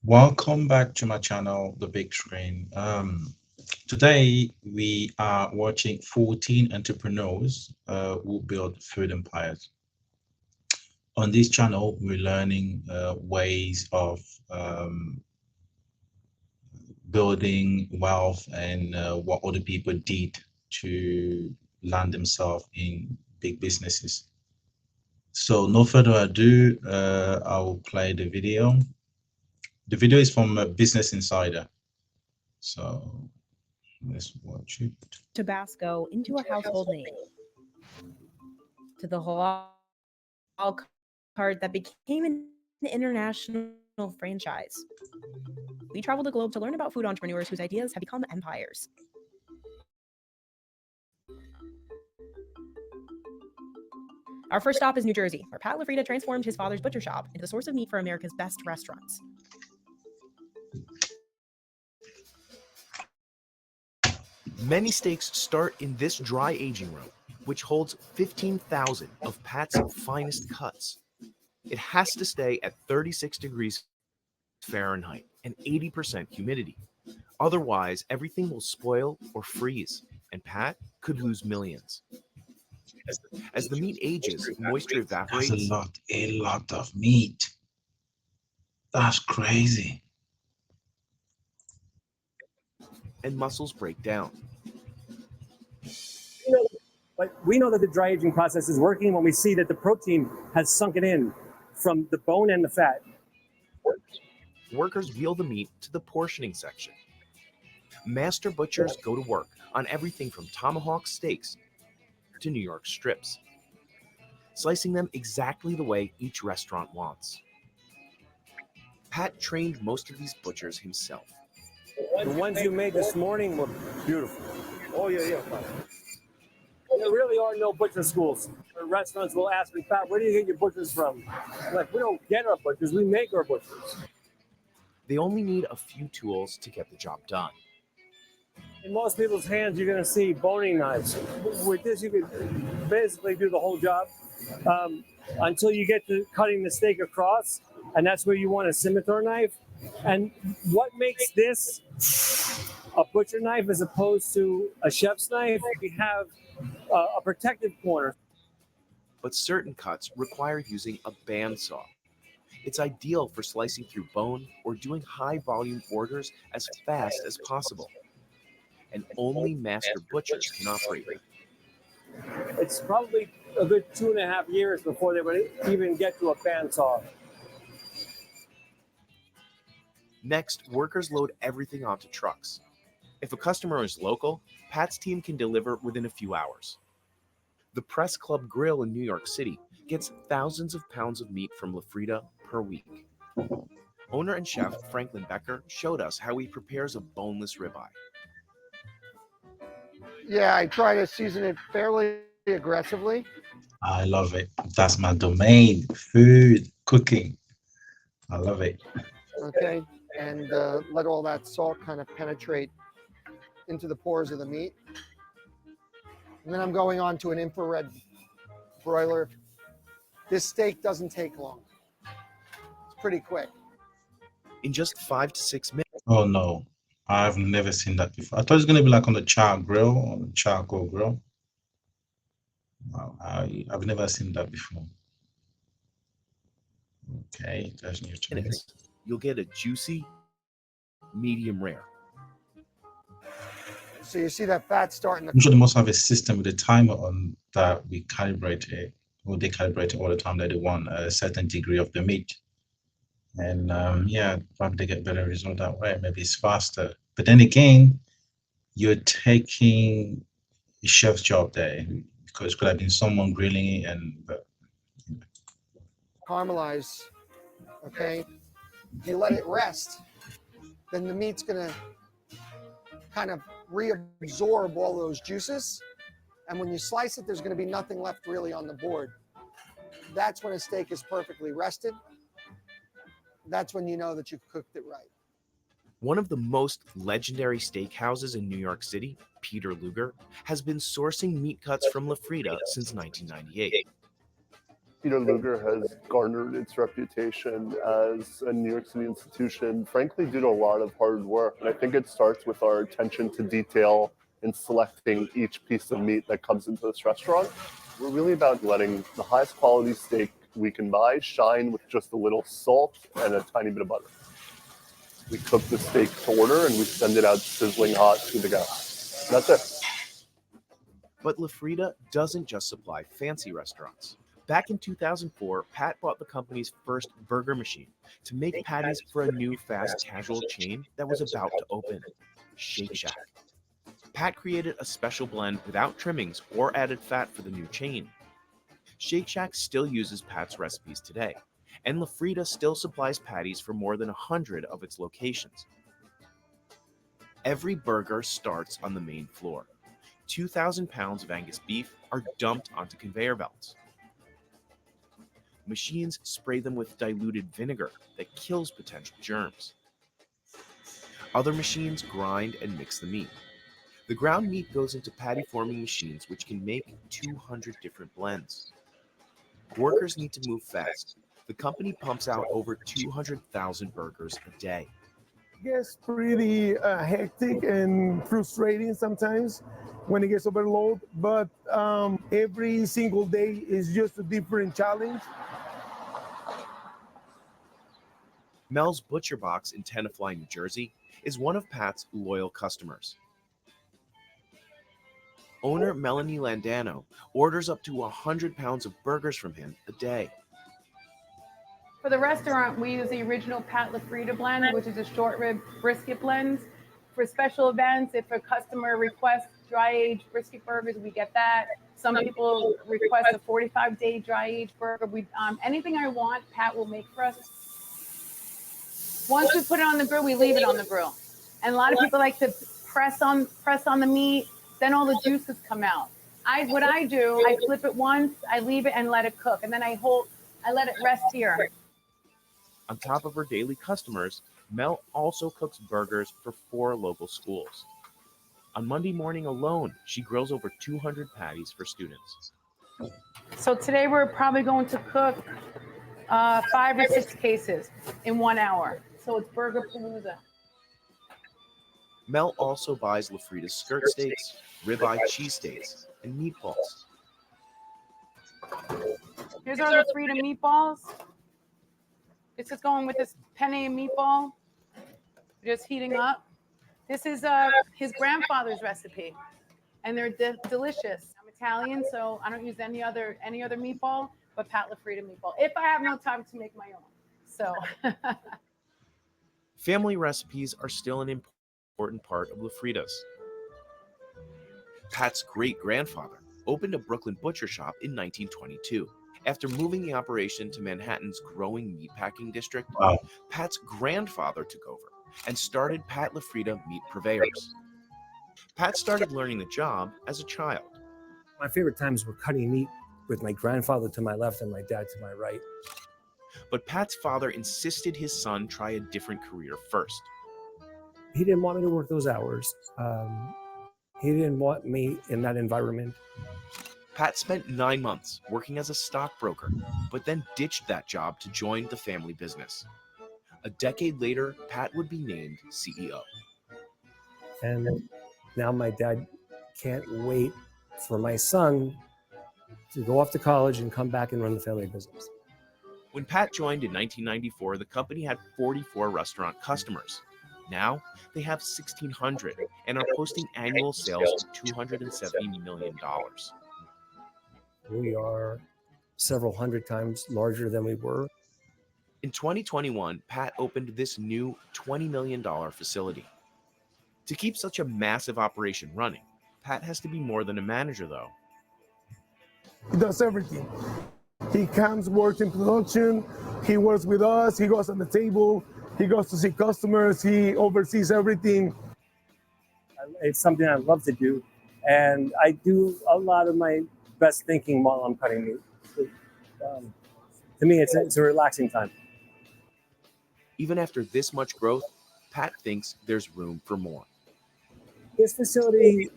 Welcome back to my channel, The Big Screen. Today we are watching 14 entrepreneurs who build food empires. On this channel, we're learning ways of um, building wealth and what other people did to land themselves in big businesses. So no further ado, I will play the video. The video is from Business Insider. So let's watch it. Tabasco into a household name, to the halal card that became an international franchise. We travel the globe to learn about food entrepreneurs whose ideas have become empires. Our first stop is New Jersey, where Pat LaFrieda transformed his father's butcher shop into the source of meat for America's best restaurants. Many steaks start in this dry aging room, which holds 15,000 of Pat's finest cuts. It has to stay at 36 degrees Fahrenheit and 80% humidity. Otherwise, everything will spoil or freeze, and Pat could lose millions. As the meat ages, moisture That's evaporates, a lot of meat. That's crazy. and muscles break down. But we know that the dry aging process is working when we see that the protein has sunken in from the bone and the fat. Workers wheel the meat to the portioning section. Master butchers go to work on everything from tomahawk steaks to New York strips, slicing them exactly the way each restaurant wants. Pat trained most of these butchers himself. The ones you made this morning were beautiful. Oh, yeah. There really are no butcher schools. Restaurants will ask me, Pat, where do you get your butchers from? I'm like, we don't get our butchers, we make our butchers. They only need a few tools to get the job done. In most people's hands, you're going to see boning knives. With this, you can basically do the whole job until you get to cutting the steak across, and that's where you want a scimitar knife. And what makes this a butcher knife as opposed to a chef's knife? We have a protective corner. But certain cuts require using a bandsaw. It's ideal for slicing through bone or doing high volume orders as fast as possible. And only master butchers can operate it. It's probably a good 2.5 years before they would even get to a bandsaw. Next, workers load everything onto trucks. If a customer is local, Pat's team can deliver within a few hours. The Press Club Grill in New York City gets thousands of pounds of meat from LaFrieda per week. Owner and chef Franklin Becker showed us how he prepares a boneless ribeye. Yeah, I try to season it fairly aggressively. I love it. That's my domain. Food, cooking. I love it. Okay, and let all that salt kind of penetrate into the pores of the meat. And then I'm going on to an infrared broiler. This steak doesn't take long. It's pretty quick. In just 5 to 6 minutes, Oh no, I've never seen that before. I thought it was gonna be like on the char grill, on the charcoal grill. Wow, I've never seen that before. Okay, that's new to me. you'll get a juicy, medium rare. So you see that fat starting I'm to sure they must have a system with a timer on that we calibrate it, or they calibrate it all the time that they want a certain degree of the meat. And yeah, probably they get better result that way. Maybe it's faster. But then again, you're taking a chef's job there because it could have been someone grilling it and caramelize. Okay, if you let it rest, then the meat's gonna kind of reabsorb all those juices. And when you slice it, there's going to be nothing left really on the board. That's when a steak is perfectly rested. That's when you know that you've cooked it right. One of the most legendary steakhouses in New York City, Peter Luger, has been sourcing meat cuts from LaFrieda since 1998. Peter Luger has garnered its reputation as a New York City institution, frankly, due to a lot of hard work. And I think it starts with our attention to detail in selecting each piece of meat that comes into this restaurant. We're really about letting the highest quality steak we can buy shine with just a little salt and a tiny bit of butter. We cook the steak to order and we send it out sizzling hot to the guests. That's it. But La Frida doesn't just supply fancy restaurants. Back in 2004, Pat bought the company's first burger machine to make patties for a new fast casual chain that was about to open, Shake Shack. Pat created a special blend without trimmings or added fat for the new chain. Shake Shack still uses Pat's recipes today, and La Frida still supplies patties for more than 100 of its locations. Every burger starts on the main floor. 2,000 pounds of Angus beef are dumped onto conveyor belts. Machines spray them with diluted vinegar that kills potential germs. Other machines grind and mix the meat. The ground meat goes into patty forming machines which can make 200 different blends. Workers need to move fast. The company pumps out over 200,000 burgers a day. It gets pretty hectic and frustrating sometimes when it gets overloaded, but every single day is just a different challenge. Mel's Butcher Box in Tenafly, New Jersey, is one of Pat's loyal customers. Owner Melanie Landano orders up to 100 pounds of burgers from him a day. For the restaurant, we use the original Pat La Frida blend, which is a short rib brisket blend. For special events, if a customer requests dry-aged brisket burgers, we get that. Some people request a 45-day dry-aged burger. Anything I want, Pat will make for us. Once we put it on the grill, we leave it on the grill. And a lot of people like to press on the meat, then all the juices come out. What I do, I flip it once, I leave it and let it cook, and then I let it rest here. On top of her daily customers, Mel also cooks burgers for 4 local schools. On Monday morning alone, she grills over 200 patties for students. So today we're probably going to cook 5 or 6 cases in 1 hour. So it's Burger Palooza. Mel also buys La Frida's skirt steaks, ribeye cheesesteaks, and meatballs. Here's our La Frida meatballs. This is going with this penne meatball. Just heating up. This is his grandfather's recipe, and they're delicious. I'm Italian, so I don't use any other meatball but Pat La Frida meatball. If I have no time to make my own, so. Family recipes are still an important part of La Frida's. Pat's great-grandfather opened a Brooklyn butcher shop in 1922. After moving the operation to Manhattan's growing meatpacking district, Wow. Pat's grandfather took over and started Pat La Frida Meat Purveyors. Pat started learning the job as a child. My favorite times were cutting meat with my grandfather to my left and my dad to my right. But Pat's father insisted his son try a different career first. He didn't want me to work those hours. He didn't want me in that environment. Pat spent 9 months working as a stockbroker, but then ditched that job to join the family business. A decade later, Pat would be named CEO. And now my dad can't wait for my son to go off to college and come back and run the family business. When Pat joined in 1994, the company had 44 restaurant customers. Now, they have 1,600 and are posting annual sales of $270 million. We are several hundred times larger than we were. In 2021, Pat opened this new $20 million facility. To keep such a massive operation running, Pat has to be more than a manager, though. He does everything. He comes, works in production, he works with us, he goes on the table, he goes to see customers, he oversees everything. It's something I love to do, and I do a lot of my best thinking while I'm cutting meat. To me, it's a relaxing time. Even after this much growth, Pat thinks there's room for more. This facility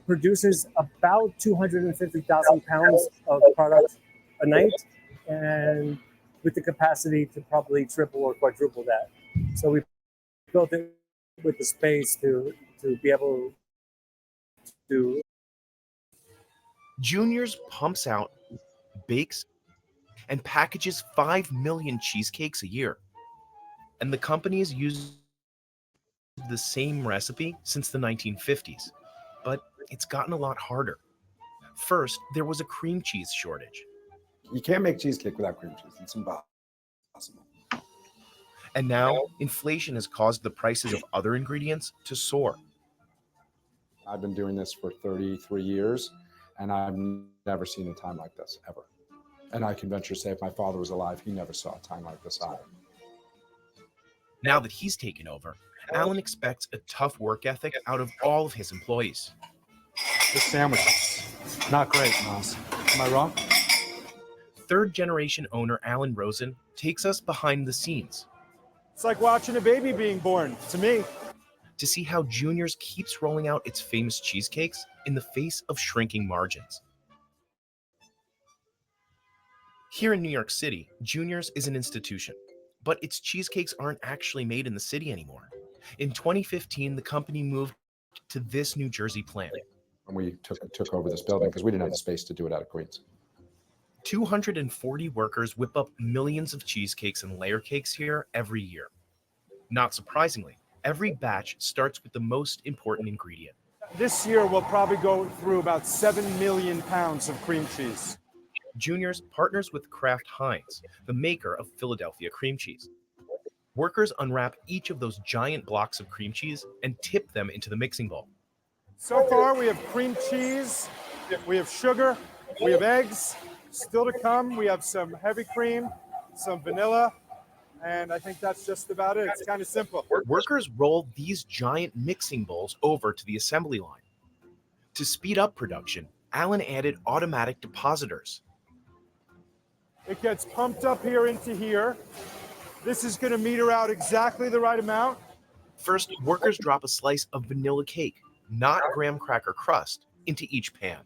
produces about 250,000 pounds of product a night, and with the capacity to probably triple or quadruple that. So we built it with the space to be able to. Junior's pumps out, bakes, and packages 5 million cheesecakes a year. And the company has used the same recipe since the 1950s, but it's gotten a lot harder. First, there was a cream cheese shortage. You can't make cheesecake without cream cheese. It's impossible. And now, inflation has caused the prices of other ingredients to soar. I've been doing this for 33 years, and I've never seen a time like this, ever. And I can venture to say if my father was alive, he never saw a time like this either. Now that he's taken over, Alan expects a tough work ethic out of all of his employees. The sandwiches, not great, Moss. Am I wrong? Third-generation owner Alan Rosen takes us behind the scenes It's like watching a baby being born, to me. to see how Junior's keeps rolling out its famous cheesecakes in the face of shrinking margins. Here in New York City, Junior's is an institution, but its cheesecakes aren't actually made in the city anymore. In 2015, the company moved to this New Jersey plant. When we took over this building, because we didn't have the space to do it out of Queens. 240 workers whip up millions of cheesecakes and layer cakes here every year. Not surprisingly, every batch starts with the most important ingredient. This year, we'll probably go through about 7 million pounds of cream cheese. Junior's partners with Kraft Heinz, the maker of Philadelphia cream cheese. Workers unwrap each of those giant blocks of cream cheese and tip them into the mixing bowl. So far, we have cream cheese, we have sugar, we have eggs. Still to come, we have some heavy cream, some vanilla, and I think that's just about it. It's kind of simple. Workers roll these giant mixing bowls over to the assembly line. To speed up production, Alan added automatic depositors. It gets pumped up here into here. This is going to meter out exactly the right amount. First, workers drop a slice of vanilla cake, not graham cracker crust, into each pan.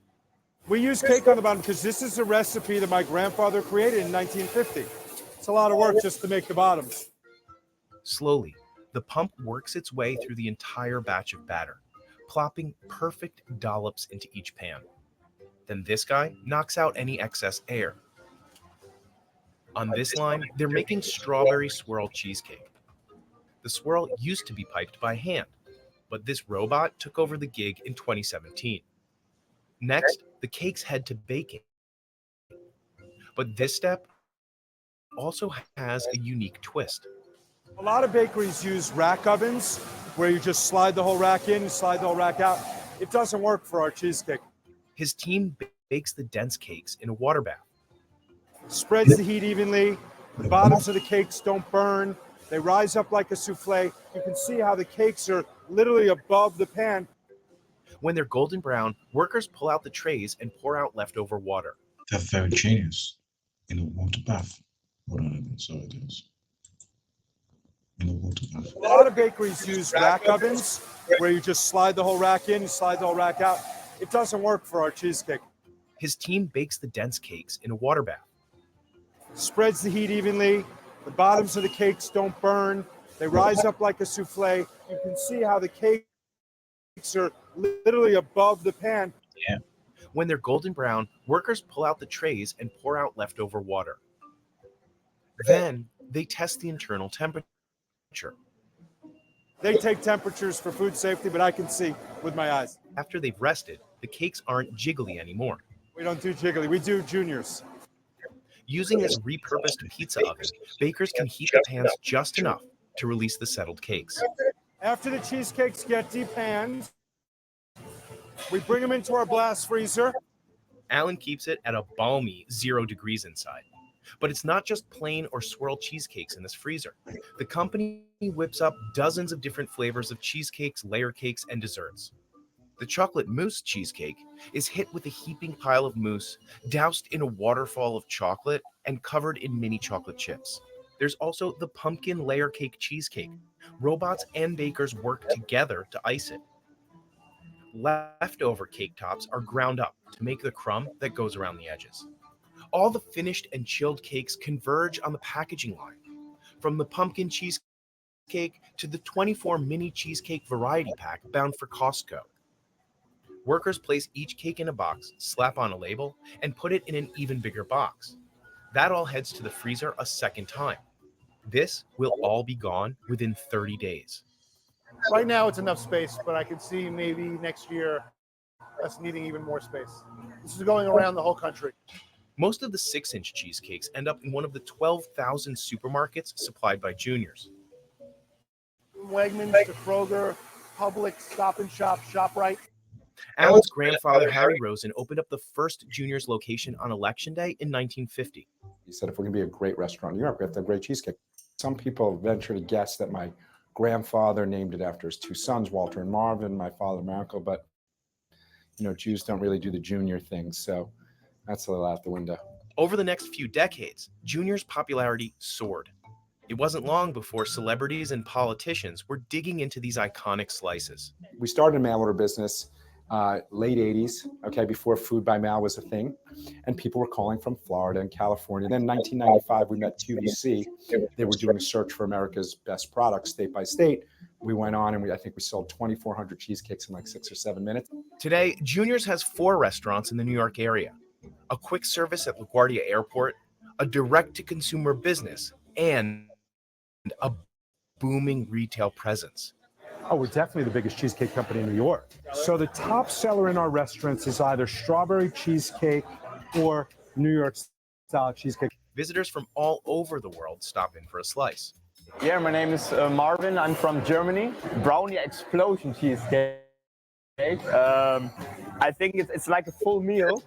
We use cake on the bottom because this is a recipe that my grandfather created in 1950. It's a lot of work just to make the bottoms. Slowly, the pump works its way through the entire batch of batter, plopping perfect dollops into each pan. Then this guy knocks out any excess air. On this line, they're making strawberry swirl cheesecake. The swirl used to be piped by hand, but this robot took over the gig in 2017. Next, the cakes head to baking. But this step also has a unique twist. A lot of bakeries use rack ovens where you just slide the whole rack in, slide the whole rack out. It doesn't work for our cheesecake. His team bakes the dense cakes in a water bath. Spreads the heat evenly. The bottoms of the cakes don't burn. They rise up like a souffle. You can see how the cakes are literally above the pan. When they're golden brown, workers pull out the trays and pour out leftover water. They're very genius in a water bath. Hold on a minute, sorry, guys. In a water bath. A lot of bakeries use rack ovens where you just slide the whole rack in, slide the whole rack out. It doesn't work for our cheesecake. His team bakes the dense cakes in a water bath. Spreads the heat evenly. The bottoms of the cakes don't burn. They rise up like a souffle. You can see how the cakes are literally above the pan. Yeah. When they're golden brown, workers pull out the trays and pour out leftover water. Then they test the internal temperature. They take temperatures for food safety, but I can see with my eyes. After they've rested, the cakes aren't jiggly anymore. We don't do jiggly, we do juniors. Using this repurposed pizza oven, bakers can heat the pans just enough to release the settled cakes. After the cheesecakes get depanned, we bring them into our blast freezer. Alan keeps it at a balmy 0 degrees inside. But it's not just plain or swirl cheesecakes in this freezer. The company whips up dozens of different flavors of cheesecakes, layer cakes, and desserts. The chocolate mousse cheesecake is hit with a heaping pile of mousse, doused in a waterfall of chocolate and covered in mini chocolate chips. There's also the pumpkin layer cake cheesecake. Robots and bakers work together to ice it. Leftover cake tops are ground up to make the crumb that goes around the edges. All the finished and chilled cakes converge on the packaging line, from the pumpkin cheesecake to the 24 mini cheesecake variety pack bound for Costco. Workers place each cake in a box, slap on a label, and put it in an even bigger box. That all heads to the freezer a second time. This will all be gone within 30 days. Right now it's enough space, but I could see maybe next year us needing even more space. This is going around the whole country. Most of the 6-inch cheesecakes end up in one of the 12,000 supermarkets supplied by Juniors. Wegmans to Kroger, Publix, Stop and Shop, ShopRite. Alan's grandfather, Harry Rosen, opened up the first Juniors location on Election Day in 1950. He said, if we're going to be a great restaurant in New York, we have to have great cheesecake. Some people venture to guess that my grandfather named it after his two sons, Walter and Marvin, my father, my uncle, but Jews don't really do the junior thing, so that's a little out the window. Over the next few decades, Junior's popularity soared. It wasn't long before celebrities and politicians were digging into these iconic slices. We started a mail order business late 80s, before food by mail was a thing, and people were calling from Florida and California. Then in 1995, we met QVC. They were doing a search for America's best products state by state. We went on and I think we sold 2,400 cheesecakes in like 6 or 7 minutes. Today, Junior's has 4 restaurants in the New York area, a quick service at LaGuardia Airport, a direct-to-consumer business, and a booming retail presence. Oh, we're definitely the biggest cheesecake company in New York. So the top seller in our restaurants is either strawberry cheesecake or New York style cheesecake. Visitors from all over the world stop in for a slice. Yeah, my name is Marvin. I'm from Germany. Brownie explosion cheesecake. I think it's like a full meal.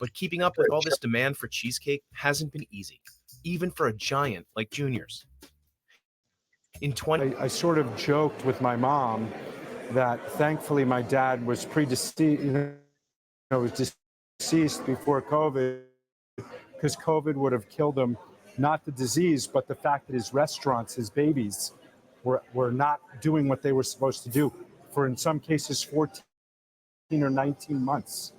But keeping up with all this demand for cheesecake hasn't been easy, even for a giant like Junior's. I sort of joked with my mom that thankfully my dad was deceased before COVID, because COVID would have killed him, not the disease, but the fact that his restaurants, his babies, were not doing what they were supposed to do for, in some cases, 14 or 19 months.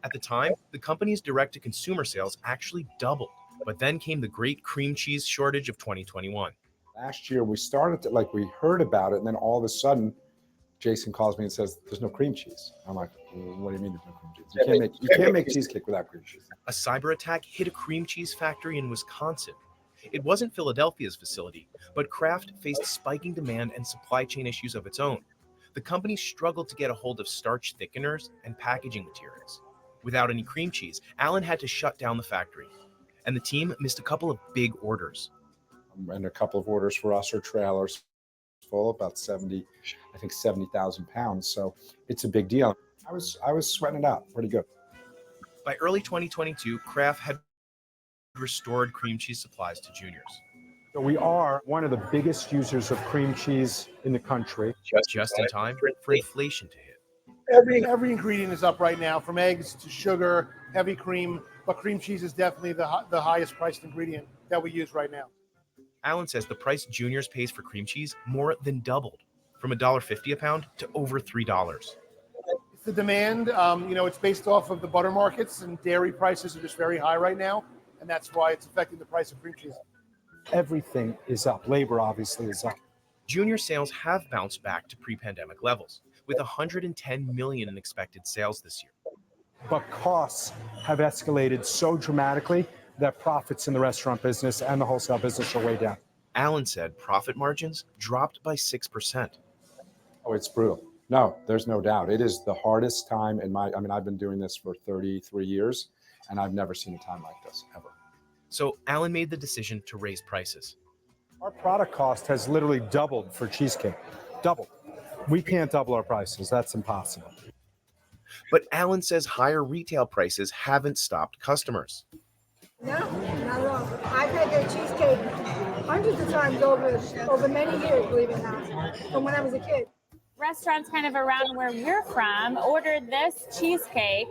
At the time, the company's direct-to-consumer sales actually doubled, but then came the great cream cheese shortage of 2021. Last year, we started to, we heard about it, and then all of a sudden, Jason calls me and says, there's no cream cheese. I'm like, what do you mean there's no cream cheese? You can't make cheesecake without cream cheese. A cyber attack hit a cream cheese factory in Wisconsin. It wasn't Philadelphia's facility, but Kraft faced spiking demand and supply chain issues of its own. The company struggled to get a hold of starch thickeners and packaging materials. Without any cream cheese, Alan had to shut down the factory, and the team missed a couple of big orders. And a couple of orders for us are trailers full, about 70,000 pounds. So it's a big deal. I was sweating it out pretty good. By early 2022, Kraft had restored cream cheese supplies to Juniors. So we are one of the biggest users of cream cheese in the country. Just in time for inflation to hit. Every ingredient is up right now, from eggs to sugar, heavy cream, but cream cheese is definitely the highest priced ingredient that we use right now. Alan says the price Juniors pays for cream cheese more than doubled, from $1.50 a pound to over $3. It's the demand. It's based off of the butter markets, and dairy prices are just very high right now, and that's why it's affecting the price of cream cheese. Everything is up. Labor obviously is up. Junior sales have bounced back to pre-pandemic levels, with $110 million in expected sales this year. But costs have escalated so dramatically that profits in the restaurant business and the wholesale business are way down. Alan said profit margins dropped by 6%. Oh, it's brutal. No, there's no doubt. It is the hardest time in I've been doing this for 33 years, and I've never seen a time like this, ever. So Alan made the decision to raise prices. Our product cost has literally doubled for cheesecake. Doubled. We can't double our prices. That's impossible. But Alan says higher retail prices haven't stopped customers. No, not at all. I've had their cheesecake hundreds of times over many years, believe it or not, from when I was a kid. Restaurants kind of around where we're from ordered this cheesecake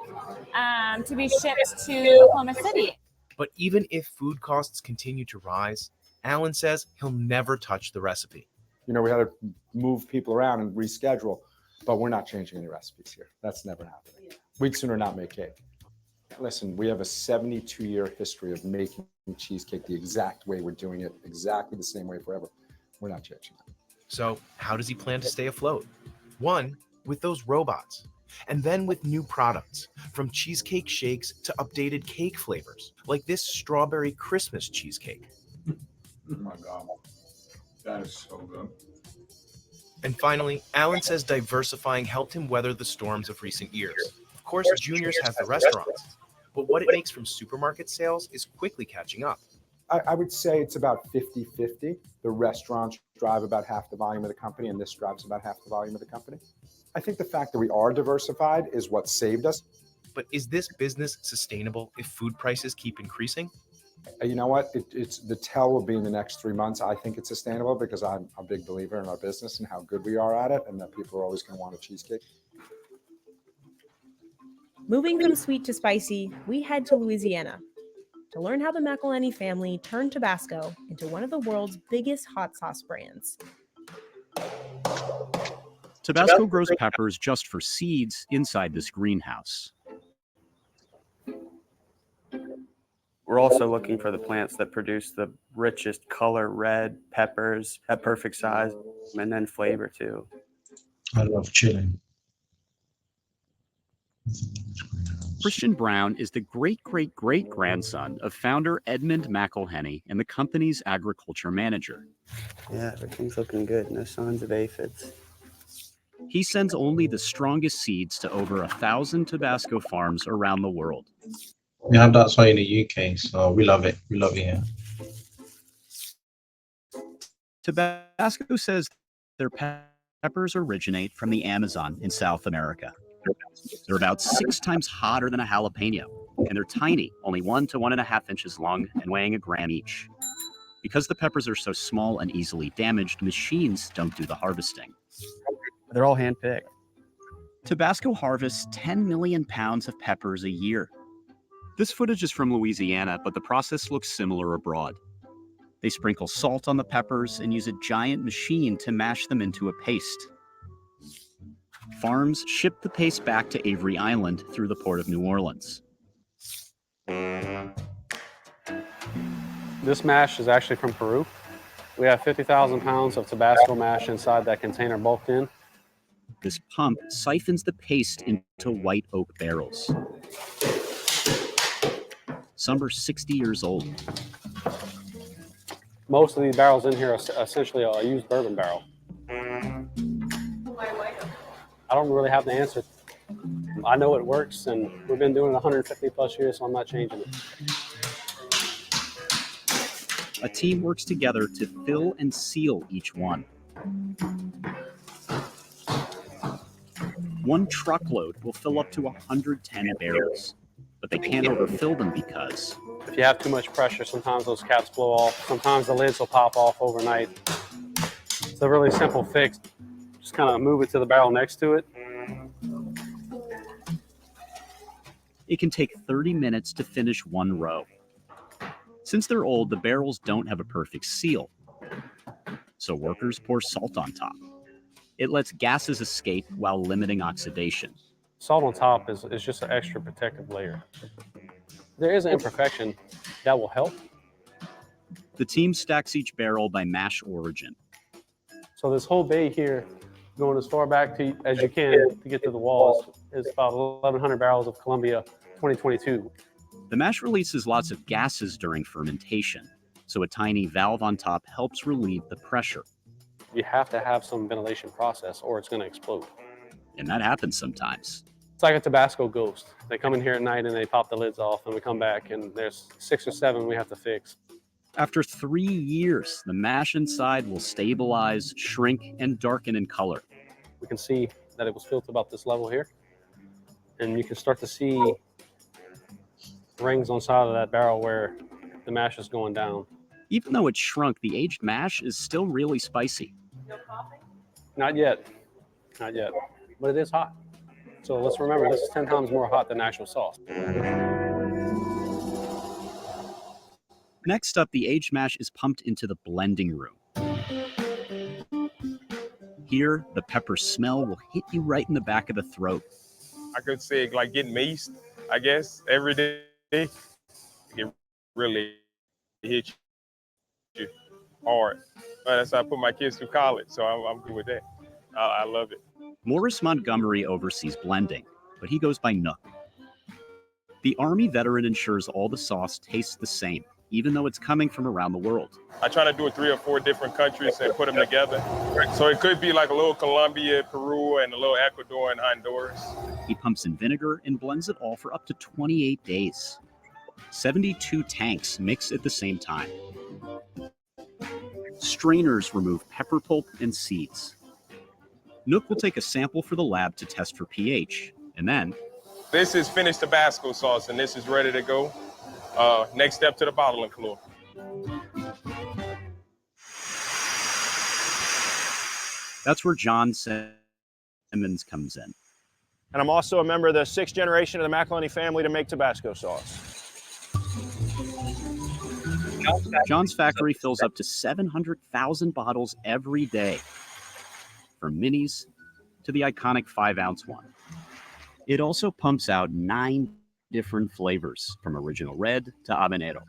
to be shipped to Oklahoma City. But even if food costs continue to rise, Alan says he'll never touch the recipe. We had to move people around and reschedule, but we're not changing any recipes here. That's never happening. We'd sooner not make cake. Listen, we have a 72-year history of making cheesecake the exact way we're doing it, exactly the same way forever. We're not changing that. So how does he plan to stay afloat? One, with those robots, and then with new products, from cheesecake shakes to updated cake flavors, like this strawberry Christmas cheesecake. Oh my God, that is so good. And finally, Alan says diversifying helped him weather the storms of recent years. Of course, Junior's has the restaurants, but what it makes from supermarket sales is quickly catching up. I would say it's about 50-50. The restaurants drive about half the volume of the company, and this drives about half the volume of the company. I think the fact that we are diversified is what saved us. But is this business sustainable if food prices keep increasing? You know what? It's the tell will be in the next 3 months. I think it's sustainable because I'm a big believer in our business and how good we are at it, and that people are always going to want a cheesecake. Moving from sweet to spicy, we head to Louisiana to learn how the McElhenney family turned Tabasco into one of the world's biggest hot sauce brands. Tabasco grows peppers just for seeds inside this greenhouse. We're also looking for the plants that produce the richest color red peppers at perfect size and then flavor too. I love chili. Christian Brown is the great-great-great-grandson of founder Edmund McElhenney and the company's agriculture manager. Yeah, everything's looking good. No signs of aphids. He sends only the strongest seeds to over 1,000 Tabasco farms around the world. We have that soy in the UK, so we love it. We love it here. Tabasco says their peppers originate from the Amazon in South America. They're about 6 times hotter than a jalapeno, and they're tiny, only 1 to 1.5 inches long and weighing a gram each. Because the peppers are so small and easily damaged, machines don't do the harvesting. They're all hand-picked. Tabasco harvests 10 million pounds of peppers a year. This footage is from Louisiana, but the process looks similar abroad. They sprinkle salt on the peppers and use a giant machine to mash them into a paste. Farms ship the paste back to Avery Island through the port of New Orleans. This mash is actually from Peru. We have 50,000 pounds of Tabasco mash inside that container bulked in. This pump siphons the paste into white oak barrels. Some are 60 years old. Most of these barrels in here are essentially a used bourbon barrel. I don't really have the answer. I know it works, and we've been doing it 150 plus years, so I'm not changing it. A team works together to fill and seal each one. One truckload will fill up to 110 barrels, but they can't overfill them because If you have too much pressure, sometimes those caps blow off. Sometimes the lids will pop off overnight. It's a really simple fix. Just kind of move it to the barrel next to it. it can take 30 minutes to finish one row. Since they're old, the barrels don't have a perfect seal, so workers pour salt on top. It lets gases escape while limiting oxidation. Salt on top is just an extra protective layer. There is an imperfection that will help. The team stacks each barrel by mash origin. So this whole bay here, going as far back as you can to get to the walls, is about 1,100 barrels of Columbia 2022. The mash releases lots of gases during fermentation, so a tiny valve on top helps relieve the pressure. You have to have some ventilation process or it's going to explode. And that happens sometimes. It's like a Tabasco ghost. They come in here at night and they pop the lids off, and we come back and there's 6 or 7 we have to fix. After 3 years, the mash inside will stabilize, shrink, and darken in color. We can see that it was filled to about this level here. And you can start to see rings on the side of that barrel where the mash is going down. Even though it's shrunk, the aged mash is still really spicy. Not yet. Not yet. But it is hot. So let's remember, this is 10 times more hot than actual sauce. Next up, the aged mash is pumped into the blending room. Here, the pepper smell will hit you right in the back of the throat. I could say like getting maced. I guess, every day, it really hits you hard. But that's how I put my kids through college, so I'm good with that. I love it. Morris Montgomery oversees blending, but he goes by Nook. The Army veteran ensures all the sauce tastes the same, even though it's coming from around the world. I try to do it 3 or 4 different countries and put them together. So it could be like a little Colombia, Peru, and a little Ecuador and Honduras. He pumps in vinegar and blends it all for up to 28 days. 72 tanks mix at the same time. Strainers remove pepper pulp and seeds. Nook will take a sample for the lab to test for pH, and then... This is finished Tabasco sauce, and this is ready to go. Next step to the bottling floor. That's where John Simmons comes in. And I'm also a member of the 6th generation of the McElhenney family to make Tabasco sauce. John's factory fills up to 700,000 bottles every day, from minis to the iconic 5-ounce one. It also pumps out 9 different flavors, from original red to habanero.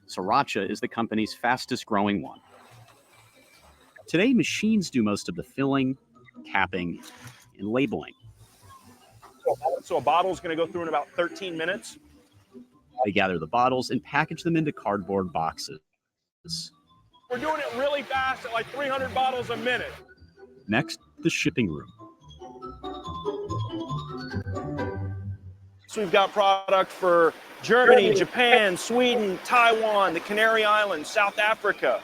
Sriracha is the company's fastest growing one. Today, machines do most of the filling, capping, and labeling. So a bottle is going to go through in about 13 minutes. They gather the bottles and package them into cardboard boxes. We're doing it really fast at like 300 bottles a minute. Next, the shipping room. So we've got product for Germany, Japan, Sweden, Taiwan, the Canary Islands, South Africa.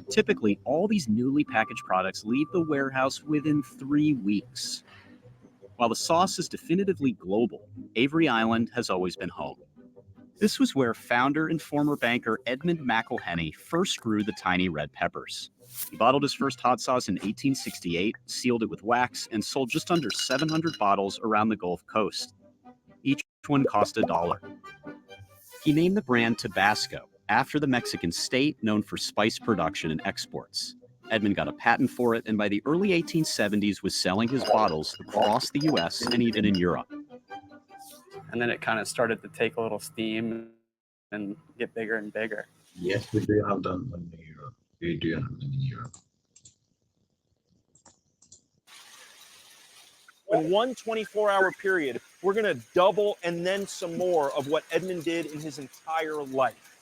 Typically, all these newly packaged products leave the warehouse within 3 weeks. While the sauce is definitively global, Avery Island has always been home. This was where founder and former banker Edmund McElhenney first grew the tiny red peppers. He bottled his first hot sauce in 1868, sealed it with wax, and sold just under 700 bottles around the Gulf Coast. Each one cost $1. He named the brand Tabasco, after the Mexican state known for spice production and exports. Edmund got a patent for it, and by the early 1870s was selling his bottles across the US and even in Europe. And then it kind of started to take a little steam and get bigger and bigger. Yes, we do have them in Europe. We do have them in Europe. In one 24-hour period, we're going to double and then some more of what Edmund did in his entire life.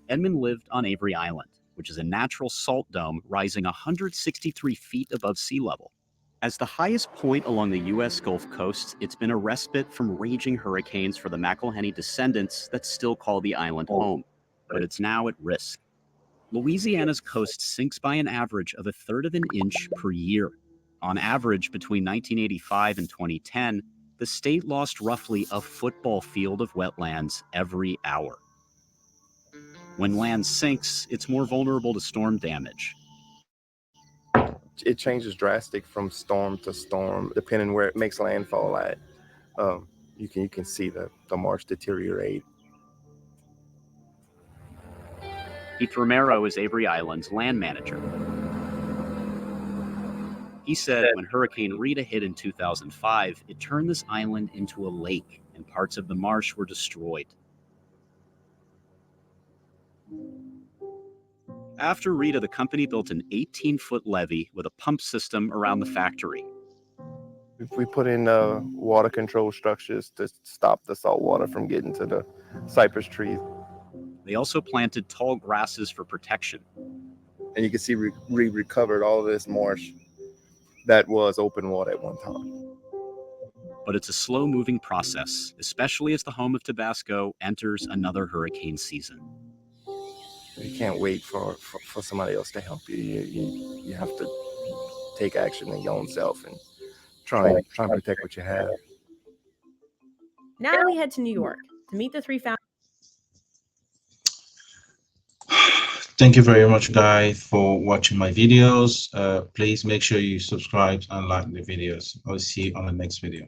Edmund lived on Avery Island, which is a natural salt dome rising 163 feet above sea level. As the highest point along the U.S. Gulf Coast, it's been a respite from raging hurricanes for the McElhenney descendants that still call the island home, but it's now at risk. Louisiana's coast sinks by an average of 1/3 of an inch per year. On average, between 1985 and 2010, the state lost roughly a football field of wetlands every hour. When land sinks, it's more vulnerable to storm damage. It changes drastic from storm to storm, depending where it makes landfall at. You can see the marsh deteriorate. Heath Romero is Avery Island's land manager. He said when Hurricane Rita hit in 2005, it turned this island into a lake, and parts of the marsh were destroyed. After Rita, the company built an 18-foot levee with a pump system around the factory. We put in water control structures to stop the salt water from getting to the cypress trees. They also planted tall grasses for protection. And you can see we recovered all of this marsh that was open water at one time. But it's a slow-moving process, especially as the home of Tabasco enters another hurricane season. You can't wait for somebody else to help you. You have to take action in your own self and try and protect what you have. Now we head to New York to meet the 3 founders. Thank you very much, Guy, for watching my videos. Please make sure you subscribe and like the videos. I'll see you on the next video.